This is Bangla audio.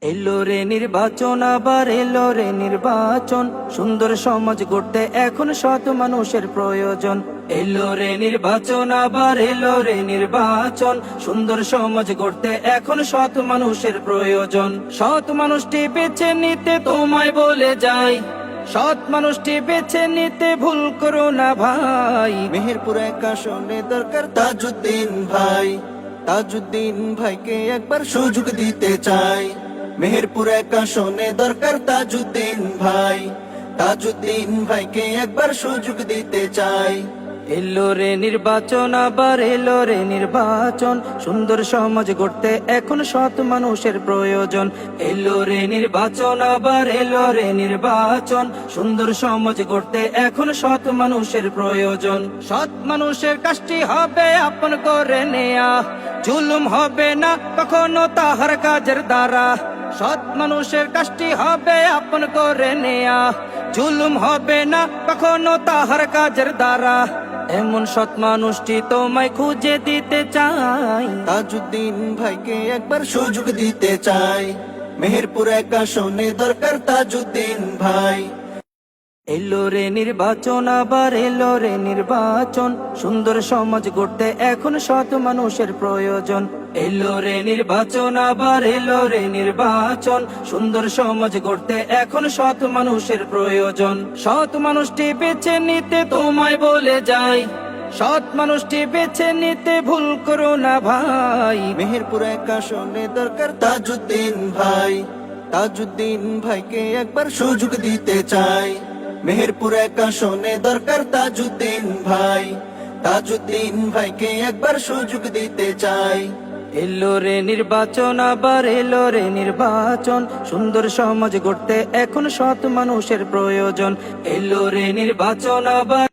এলো রে নির্বাচন, আবার এলো রে নির্বাচন। সুন্দর সমাজ গড়তে এখন সৎ মানুষের প্রয়োজন। এলো রে নির্বাচন, আবার এলো রে নির্বাচন। সুন্দর সমাজ গড়তে এখন সৎ মানুষের প্রয়োজন। সৎ মানুষটি বেছে নিতে তোমায় বলে যাই, সৎ মানুষটি বেছে নিতে ভুল করো না ভাই। মেহেরপুর এক আসনে দরকার তাজউদ্দিন ভাই, তাজউদ্দিন ভাইকে একবার সুযোগ দিতে চাই। মেহেরপুর এক আসনে দরকার তাজউদ্দিন ভাই, তাজউদ্দিন ভাইকে একবার সুযোগ দিতে চাই। এলো রে নির্বাচন, আবার এলো রে নির্বাচন। সুন্দর সমাজ গড়তে এখন সৎ মানুষের প্রয়োজন। এলো রে নির্বাচন, আবার এলো রে নির্বাচন। সুন্দর সমাজ গড়তে এখন সৎ মানুষের প্রয়োজন। সৎ মানুষের কাজটি হবে আপন করে নেয়া, জুলুম হবে না কখনো তাহার কাজের দ্বারা। সৎ মানুষের কাজটি হবে আপন করে নেয়া, জুলুম হবে না কখনো তাহার কাজের দ্বারা। এমন সৎ মানুষটি তোমায় খুঁজে দিতে চাই। তাজউদ্দিন ভাইকে একবার সুযোগ দিতে চাই। মেহেরপুর এক আসনে দরকার তাজউদ্দিন ভাই। এলো রে নির্বাচন, আবার এলো রে নির্বাচন। সুন্দর সমাজ গড়তে এখন সৎ মানুষের প্রয়োজন। এলো রে নির্বাচন, আবার এলো রে নির্বাচন। সুন্দর সমাজ গড়তে এখন সৎ মানুষের প্রয়োজন। সৎ মানুষটি বেছে নিতে তোমায় বলে যাই, সৎ মানুষটি বেছে নিতে ভুল করো না ভাই। মেহেরপুর এক আসনে দরকার তাজউদ্দিন ভাই, তাজউদ্দিন ভাইকে একবার সুযোগ দিতে চাই। মেহেরপুর এক আসনে দরকার তাজউদ্দিন ভাই, তাজউদ্দিন ভাইকে একবার সুযোগ দিতে চাই। এলো রে নির্বাচন, আবার এলো রে নির্বাচন। সুন্দর সমাজ গড়তে এখন সৎ মানুষের প্রয়োজন। এলো রে নির্বাচন, আবার